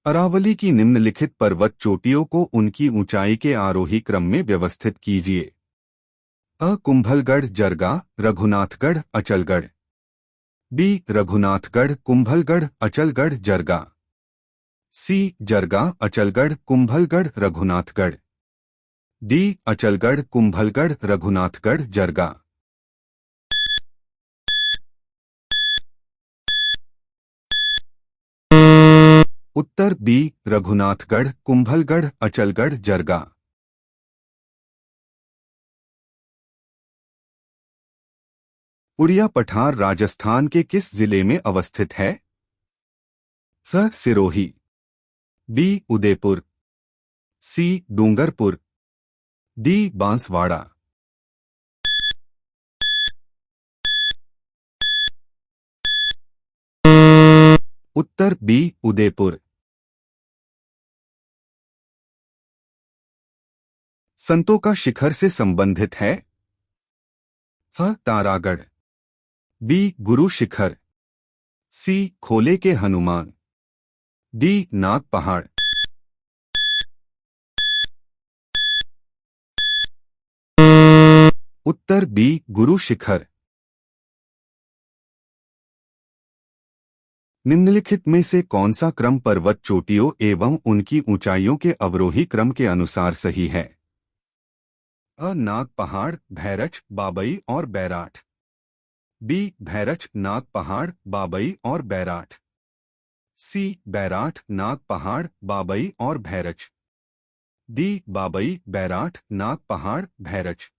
अरावली की निम्नलिखित पर्वत चोटियों को उनकी ऊंचाई के आरोही क्रम में व्यवस्थित कीजिए। अ कुंभलगढ़, जरगा, रघुनाथगढ़, अचलगढ़। बी रघुनाथगढ़, कुंभलगढ़, अचलगढ़, जरगा। सी जरगा, अचलगढ़, कुंभलगढ़, रघुनाथगढ़। डी अचलगढ़, कुंभलगढ़, रघुनाथगढ़, जरगा। उत्तर बी रघुनाथगढ़, कुंभलगढ़, अचलगढ़, जरगा। उड़िया पठार राजस्थान के किस जिले में अवस्थित है? फ सिरोही। बी उदयपुर। सी डूंगरपुर। डी बांसवाड़ा। उत्तर बी उदयपुर। संतों का शिखर से संबंधित है? फ तारागढ़। बी गुरु शिखर। सी खोले के हनुमान। डी नाग पहाड़। उत्तर बी गुरु शिखर। निम्नलिखित में से कौन सा क्रम पर्वत चोटियों एवं उनकी ऊंचाइयों के अवरोही क्रम के अनुसार सही है? अ नाग पहाड़, भैरच, बाबई और बैराठ। बी भैरच, नाग पहाड़, बाबई और बैराठ। सी बैराठ, नाग पहाड़, बाबई और भैरच। डी बाबई, बैराठ, नाग पहाड़, भैरच।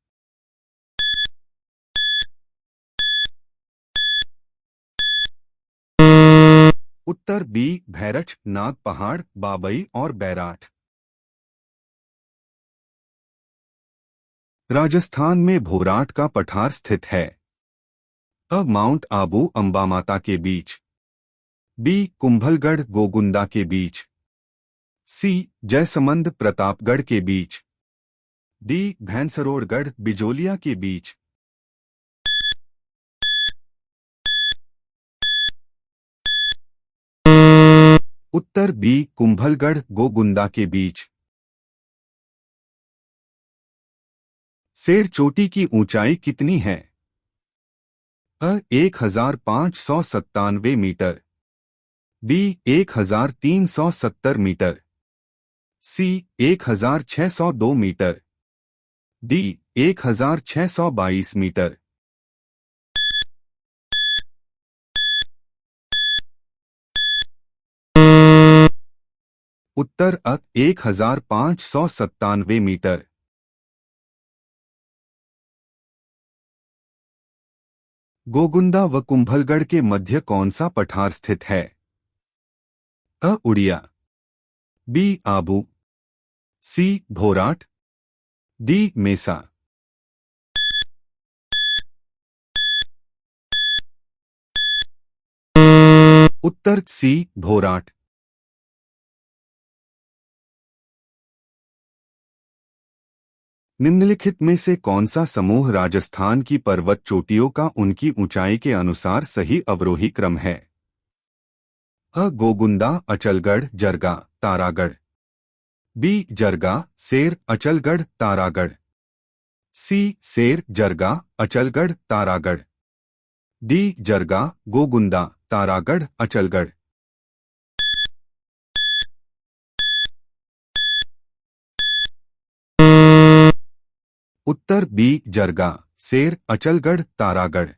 उत्तर बी भैरच, नाग पहाड़, बाबई और बैराठ। राजस्थान में भोराट का पठार स्थित है। अ माउंट आबू, अंबामाता के बीच। बी कुंभलगढ़, गोगुंदा के बीच। सी जयसमंद, प्रतापगढ़ के बीच। डी भैंसरोड़गढ़, बिजोलिया के बीच। उत्तर बी कुंभलगढ़, गोगुंदा के बीच। सेर चोटी की ऊंचाई कितनी है? अ 1597 metre. B 1370 metre. C 1602 metre. D 1622 metre. उत्तर अ 1597 मीटर। गोगुंदा व कुंभलगढ़ के मध्य कौन सा पठार स्थित है? अ Udiya. B Abu. C Bhorat. D Mesa. उत्तर सी भोराट। निम्नलिखित में से कौन सा समूह राजस्थान की पर्वत चोटियों का उनकी ऊंचाई के अनुसार सही अवरोही क्रम है? अ गोगुंदा, अचलगढ़, जरगा, तारागढ़। बी जरगा, सेर, अचलगढ़, तारागढ़। सी सेर, जरगा, अचलगढ़, तारागढ़। डी जरगा, गोगुंदा, तारागढ़, अचलगढ़। उत्तर बी जरगा, सेर, अचलगढ़, तारागढ़।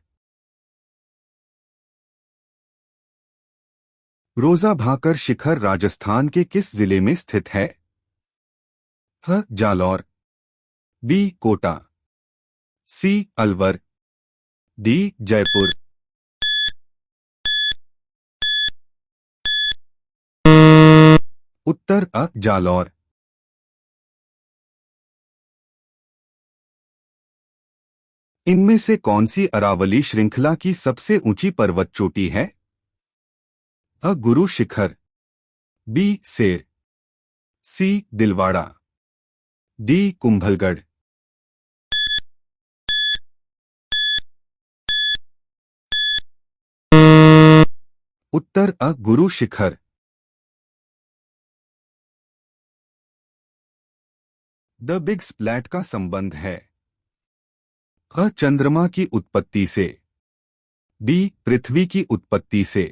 रोजा भाकर शिखर राजस्थान के किस जिले में स्थित है? ह जालौर। बी कोटा। सी अलवर। डी जयपुर। उत्तर अ जालौर। इनमें से कौन सी अरावली श्रृंखला की सबसे ऊंची पर्वत चोटी है? अ गुरु शिखर। बी सेर। सी Dilwara. D Kumbhalgarh. Uttar a Guru Shikhar. The big splat का संबंध है? अ चंद्रमा की उत्पत्ति से, बी पृथ्वी की उत्पत्ति से,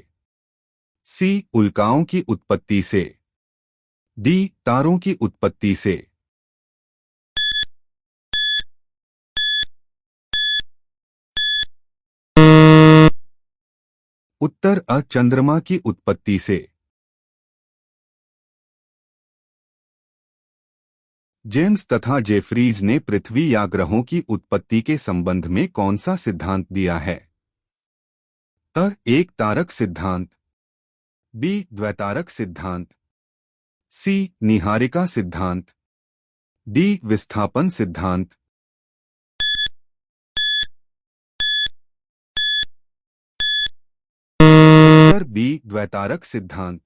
सी उल्काओं की उत्पत्ति से, डी तारों की उत्पत्ति से। उत्तर अ चंद्रमा की उत्पत्ति से। जेम्स तथा जेफरीज ने पृथ्वी या ग्रहों की उत्पत्ति के संबंध में कौन सा सिद्धांत दिया है? अ एक तारक सिद्धांत, बी द्वैतारक सिद्धांत, सी निहारिका सिद्धांत, डी विस्थापन सिद्धांत। उत्तर बी द्वैतारक सिद्धांत।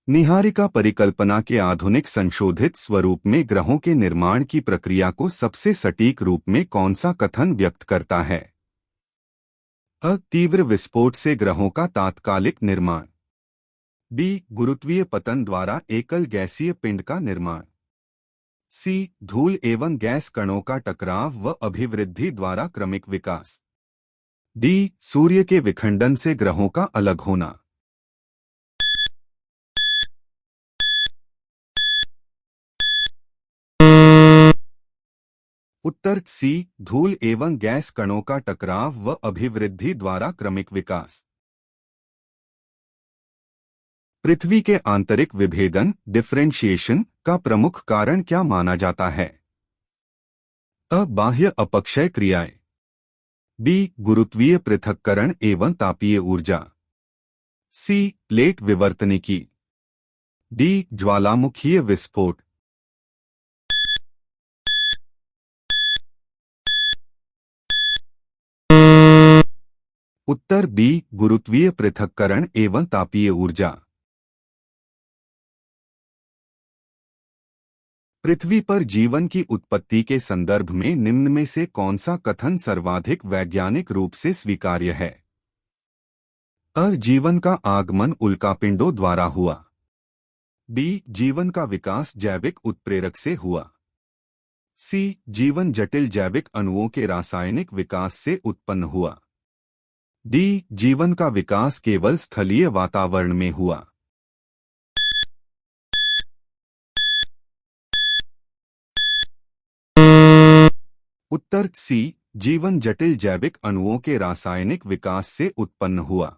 निहारिका परिकल्पना के आधुनिक संशोधित स्वरूप में ग्रहों के निर्माण की प्रक्रिया को सबसे सटीक रूप में कौन सा कथन व्यक्त करता है? अ तीव्र विस्फोट से ग्रहों का तात्कालिक निर्माण, बी गुरुत्वीय पतन द्वारा एकल गैसीय पिंड का निर्माण, सी धूल एवं गैस कणों का टकराव व अभिवृद्धि द्वारा क्रमिक विकास, डी सूर्य के विखंडन से ग्रहों का अलग होना। उत्तर सी धूल एवं गैस कणों का टकराव व अभिवृद्धि द्वारा क्रमिक विकास। पृथ्वी के आंतरिक विभेदन डिफरेंशिएशन का प्रमुख कारण क्या माना जाता है? अ बाह्य अपक्षय क्रियाएं, बी गुरुत्वीय पृथक्करण एवं तापीय ऊर्जा, सी प्लेट विवर्तनिकी, डी ज्वालामुखीय विस्फोट। उत्तर बी गुरुत्वीय पृथक्करण एवं तापीय ऊर्जा। पृथ्वी पर जीवन की उत्पत्ति के संदर्भ में निम्न में से कौन सा कथन सर्वाधिक वैज्ञानिक रूप से स्वीकार्य है? अ जीवन का आगमन उल्कापिंडों द्वारा हुआ, बी जीवन का विकास जैविक उत्प्रेरक से हुआ, सी जीवन जटिल जैविक अणुओं के रासायनिक विकास से उत्पन्न हुआ, डी जीवन का विकास केवल स्थलीय वातावरण में हुआ। उत्तर सी जीवन जटिल जैविक अणुओं के रासायनिक विकास से उत्पन्न हुआ।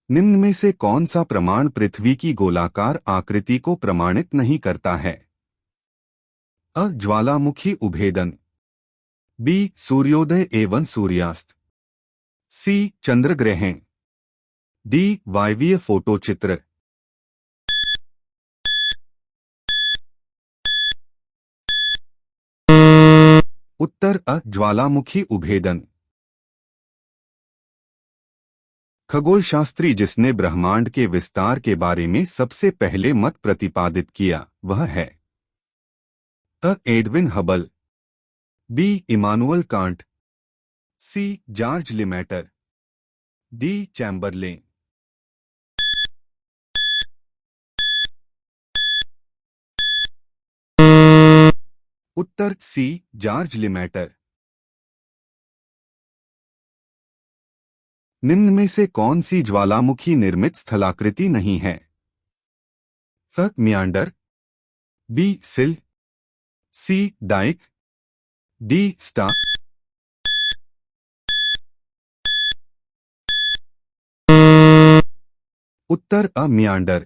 निम्न में से कौन सा प्रमाण पृथ्वी की गोलाकार आकृति को प्रमाणित नहीं करता है? अ ज्वालामुखी उभेदन, बी सूर्योदय एवं सूर्यास्त, सी चंद्रग्रहण, डी वायवीय फोटोचित्र। उत्तर अ ज्वालामुखी उभेदन। खगोलशास्त्री जिसने ब्रह्मांड के विस्तार के बारे में सबसे पहले मत प्रतिपादित किया वह है? अ Edwin Hubble, B Immanuel Kant, C George Lemaitre, D Chamberlain. उत्तर सी जॉर्ज लिमेटर। निम्न में से कौन सी ज्वालामुखी निर्मित स्थलाकृति नहीं है? अ मियांडर, बी सिल, सी डाइक, डी स्टार। उत्तर अ मियांडर।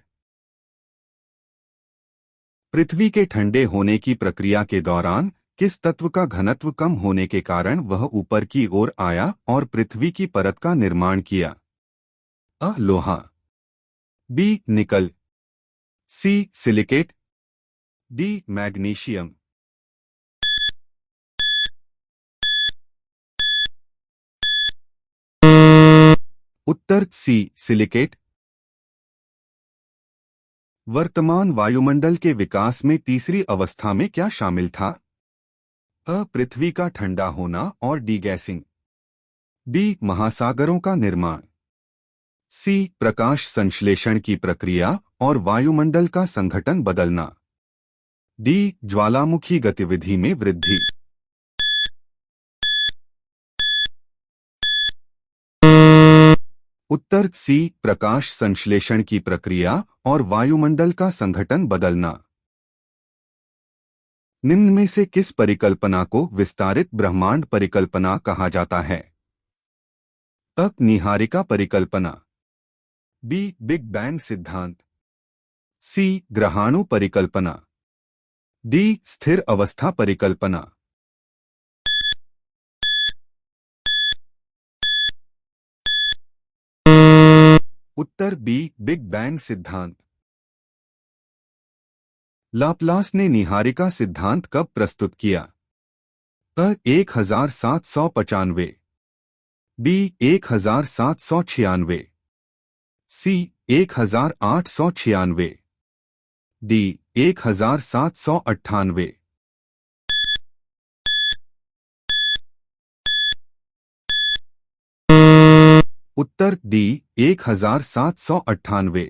पृथ्वी के ठंडे होने की प्रक्रिया के दौरान किस तत्व का घनत्व कम होने के कारण वह ऊपर की ओर आया और पृथ्वी की परत का निर्माण किया? अ लोहा, बी निकल, सी सिलिकेट, डी मैग्नीशियम। उत्तर सी सिलिकेट। वर्तमान वायुमंडल के विकास में तीसरी अवस्था में क्या शामिल था? अ पृथ्वी का ठंडा होना और डीगैसिंग, बी महासागरों का निर्माण, सी प्रकाश संश्लेषण की प्रक्रिया और वायुमंडल का संघटन बदलना। डी ज्वालामुखी गतिविधि में वृद्धि। उत्तर सी प्रकाश संश्लेषण की प्रक्रिया और वायुमंडल का संघटन बदलना। निम्न में से किस परिकल्पना को विस्तारित ब्रह्मांड परिकल्पना कहा जाता है? अ निहारिका परिकल्पना, बी बिग बैंग सिद्धांत, सी ग्रहाणु परिकल्पना, डी स्थिर अवस्था परिकल्पना। उत्तर बी बिग बैंग सिद्धांत। लाप्लास ने निहारिका सिद्धांत कब प्रस्तुत किया? अ 1795, बी 1796, सी 1896, डी 1798। उत्तर डी 1798।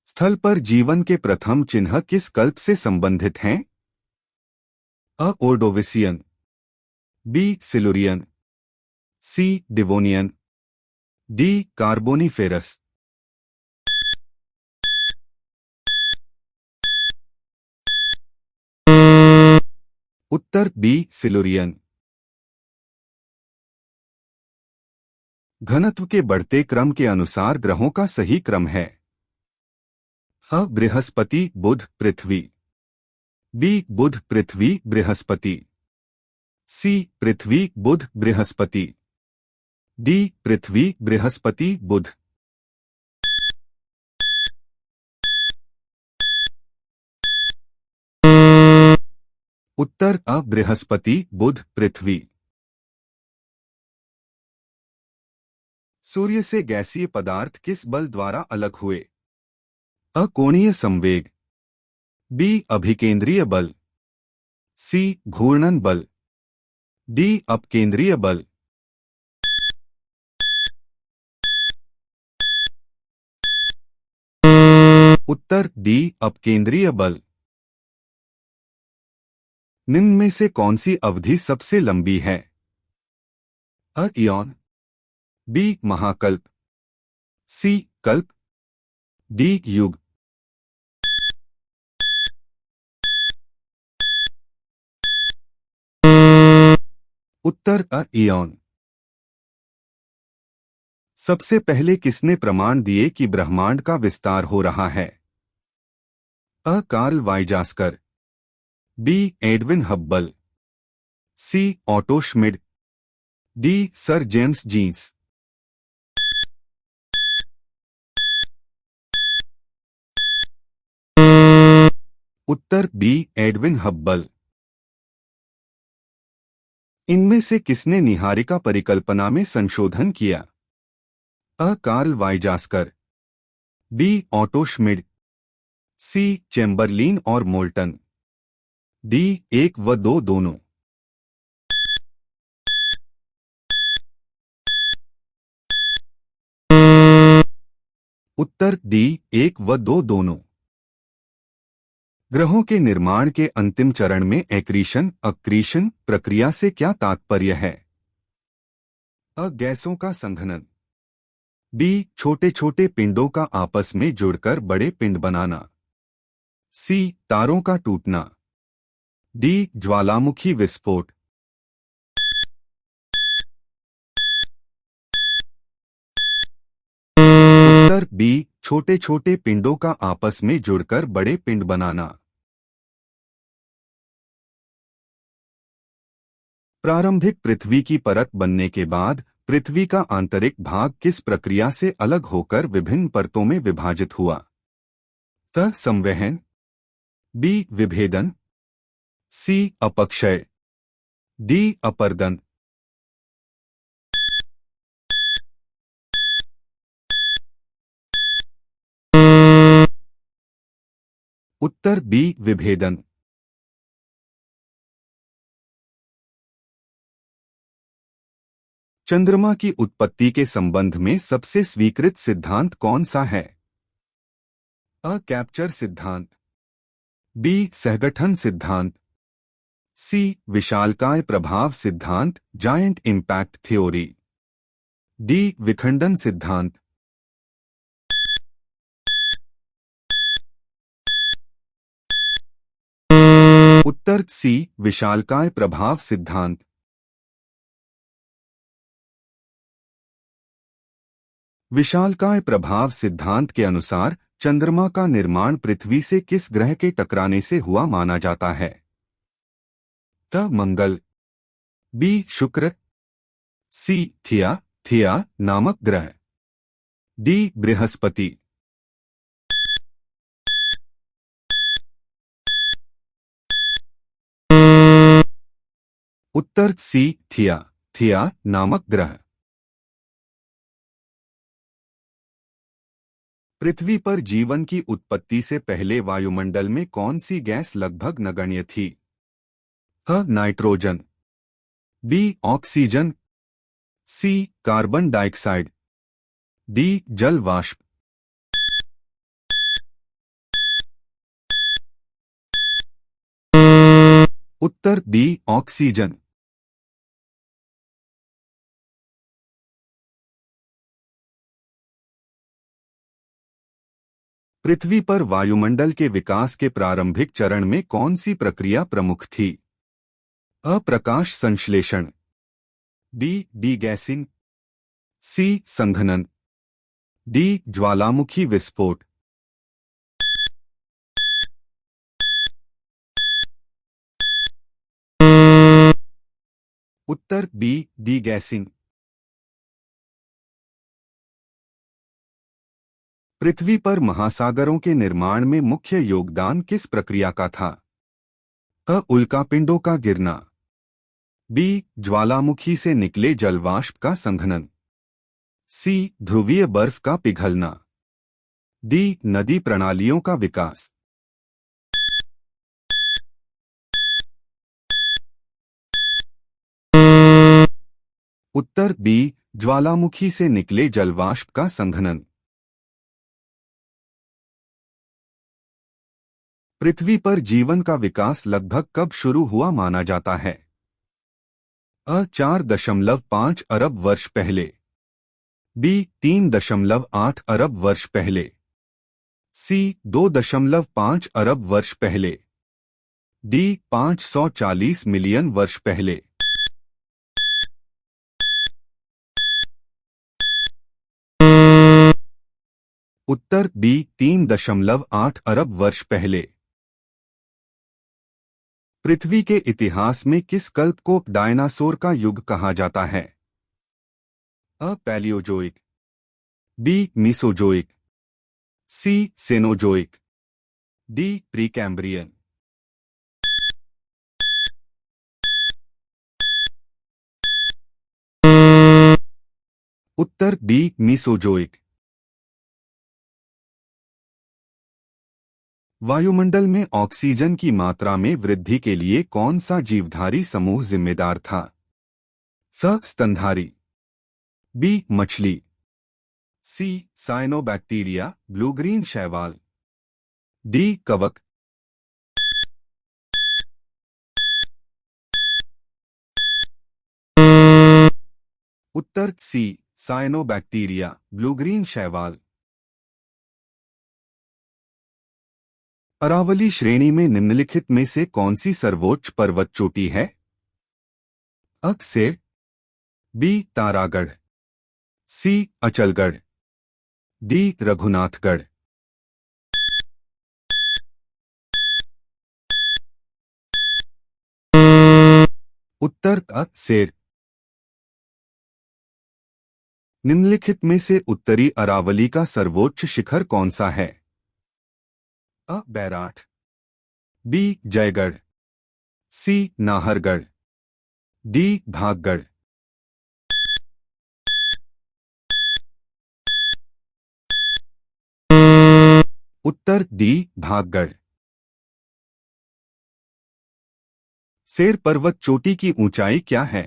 स्थल पर जीवन के प्रथम चिन्ह किस कल्प से संबंधित हैं? अ ओर्डोविसियन, बी सिलुरियन, सी डिवोनियन, डी कार्बोनिफेरस। उत्तर बी सिलुरियन। घनत्व के बढ़ते क्रम के अनुसार ग्रहों का सही क्रम है? अ बृहस्पति बुध पृथ्वी, बी बुध पृथ्वी बृहस्पति, सी पृथ्वी बुध बृहस्पति, डी पृथ्वी बृहस्पति बुध। उत्तर अ बृहस्पति बुध पृथ्वी। सूर्य से गैसीय पदार्थ किस बल द्वारा अलग हुए? अ कोणीय संवेग, बी अभिकेंद्रीय बल, सी घूर्णन बल, डी अपकेंद्रीय बल। उत्तर डी अपकेंद्रीय बल। निम्न में से कौन सी अवधि सबसे लंबी है? अ इयॉन, बी महाकल्प, सी कल्प, डी युग। उत्तर अ इयॉन। सबसे पहले किसने प्रमाण दिए कि ब्रह्मांड का विस्तार हो रहा है? अ Carl Weizsacker, B Edwin Hubble, C Otto Schmidt, D sir James Jeans. उत्तर बी एडविन हब्बल। इनमें से किसने निहारिका परिकल्पना में संशोधन किया? अ Carl Weizsacker, B Otto Schmidt, C Chamberlin और मोल्टन, डी एक व दो दोनों। उत्तर डी एक व दो दोनों। ग्रहों के निर्माण के अंतिम चरण में एक्रीशन अक्रीशन प्रक्रिया से क्या तात्पर्य है? अ गैसों का संघनन, बी छोटे छोटे पिंडों का आपस में जुड़कर बड़े पिंड बनाना, सी तारों का टूटना, डी ज्वालामुखी विस्फोट। उत्तर बी छोटे छोटे पिंडों का आपस में जुड़कर बड़े पिंड बनाना। प्रारंभिक पृथ्वी की परत बनने के बाद पृथ्वी का आंतरिक भाग किस प्रक्रिया से अलग होकर विभिन्न परतों में विभाजित हुआ? त संवहन, बी विभेदन, सी अपक्षय, डी अपर्दन। उत्तर बी विभेदन। चंद्रमा की उत्पत्ति के संबंध में सबसे स्वीकृत सिद्धांत कौन सा है? अ. कैप्चर सिद्धांत, बी. सहगठन सिद्धांत, सी. विशालकाय प्रभाव सिद्धांत जायंट इम्पैक्ट थ्योरी, डी. विखंडन सिद्धांत। उत्तर सी. विशालकाय प्रभाव सिद्धांत। विशालकाय प्रभाव सिद्धांत के अनुसार चंद्रमा का निर्माण पृथ्वी से किस ग्रह के टकराने से हुआ माना जाता है? क. मंगल, बी. शुक्र, सी. थिया नामक ग्रह, डी. बृहस्पति। उत्तर सी. थिया नामक ग्रह। पृथ्वी पर जीवन की उत्पत्ति से पहले वायुमंडल में कौन सी गैस लगभग नगण्य थी? अ. Nitrogen, B. Oxygen, C. Carbon dioxide, D. जल वाष्प। उत्तर बी. ऑक्सीजन। पृथ्वी पर वायुमंडल के विकास के प्रारंभिक चरण में कौन सी प्रक्रिया प्रमुख थी? अ. प्रकाश संश्लेषण, बी. डीगैसिंग, सी. संघनन, डी. ज्वालामुखी विस्फोट। उत्तर बी. डीगैसिंग। पृथ्वी पर महासागरों के निर्माण में मुख्य योगदान किस प्रक्रिया का था? अ. उल्कापिंडों का गिरना, बी. ज्वालामुखी से निकले जलवाष्प का संघनन, सी. ध्रुवीय बर्फ का पिघलना, डी. नदी प्रणालियों का विकास। उत्तर बी. ज्वालामुखी से निकले जलवाष्प का संघनन। पृथ्वी पर जीवन का विकास लगभग कब शुरू हुआ माना जाता है? अ. 4.5 अरब वर्ष पहले, बी. 3.8 अरब वर्ष पहले, सी. 2.5 अरब वर्ष पहले, डी. 540 मिलियन वर्ष पहले। उत्तर बी. 3.8 अरब वर्ष पहले। पृथ्वी के इतिहास में किस कल्प को डायनासोर का युग कहा जाता है? अ. Paleozoic, B. Mesozoic, C. Cenozoic, D. Precambrian. उत्तर बी. मीसोजोइक। वायुमंडल में ऑक्सीजन की मात्रा में वृद्धि के लिए कौन सा जीवधारी समूह जिम्मेदार था? स. स्तनधारी, बी. मछली, सी. साइनोबैक्टीरिया ब्लू ग्रीन शैवाल, डी. कवक। उत्तर सी. साइनोबैक्टीरिया ब्लू ग्रीन शैवाल। अरावली श्रेणी में निम्नलिखित में से कौन सी सर्वोच्च पर्वत चोटी है? अ. सेर, बी. तारागढ़, सी. अचलगढ़, डी. रघुनाथगढ़। उत्तर अ. सेर। निम्नलिखित में से उत्तरी अरावली का सर्वोच्च शिखर कौन सा है? अ. बैराठ, बी. जयगढ़, सी. नाहरगढ़, डी. भागगढ़। उत्तर डी. भागगढ़। सेर पर्वत चोटी की ऊंचाई क्या है?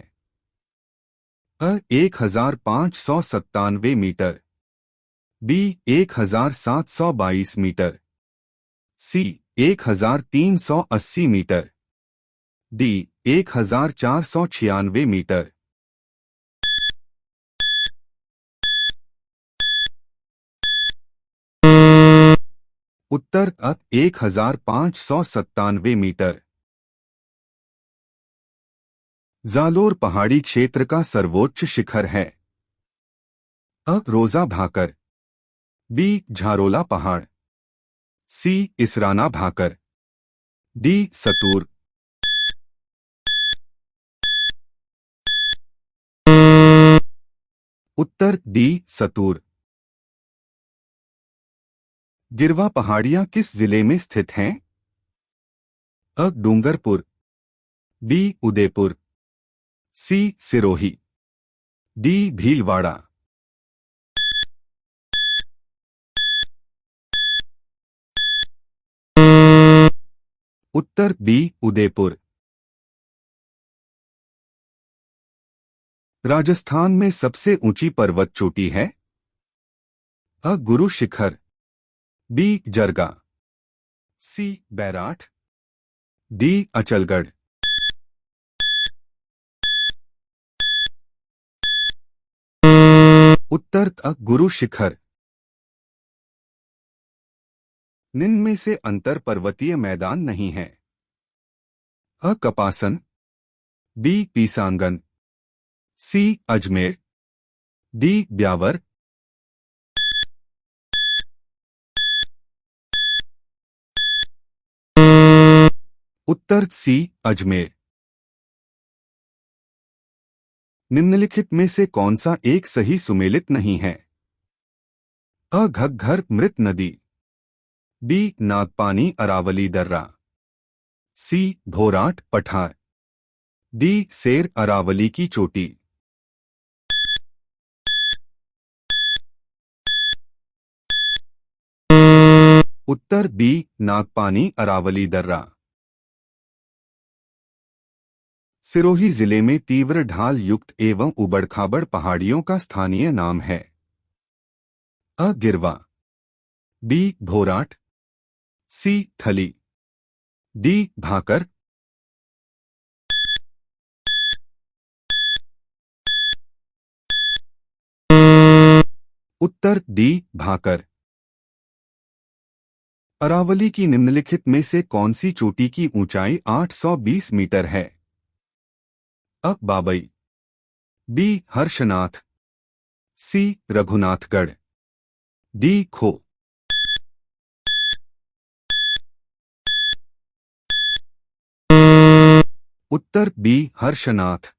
1597 मीटर, बी 1722 मीटर, सी 1380 मीटर, डी 1496 मीटर। उत्तर 1597 मीटर। जालोर पहाड़ी क्षेत्र का सर्वोच्च शिखर है। रोजा भाकर, बी झारोला पहाड़, सी इसराना भाकर, डी सतूर। उत्तर डी सतूर। गिरवा पहाड़ियां किस जिले में स्थित हैं? डूंगरपुर, बी उदयपुर, सी सिरोही, डी भीलवाड़ा। उत्तर बी उदयपुर। राजस्थान में सबसे ऊंची पर्वत चोटी है? गुरु शिखर, बी जरगा, सी बैराठ, डी अचलगढ़। उत्तर गुरु शिखर। निम्न में से अंतर पर्वतीय मैदान नहीं है? कपासन, बी पीसांगन, सी अजमेर, डी ब्यावर। उत्तर सी अजमेर। निम्नलिखित में से कौन सा एक सही सुमेलित नहीं है? घग्घर मृत नदी, बी नागपानी अरावली दर्रा, सी भोराट पठार, डी सेर अरावली की चोटी। उत्तर बी नागपानी अरावली दर्रा। सिरोही जिले में तीव्र ढाल युक्त एवं उबड़खाबड़ पहाड़ियों का स्थानीय नाम है? गिरवा, बी भोराट, सी थली, डी भाकर। उत्तर डी भाकर। अरावली की निम्नलिखित में से कौन सी चोटी की ऊंचाई 820 मीटर है? बाबई, बी हर्षनाथ, सी रघुनाथगढ़, डी खो। उत्तर बी हर्षनाथ।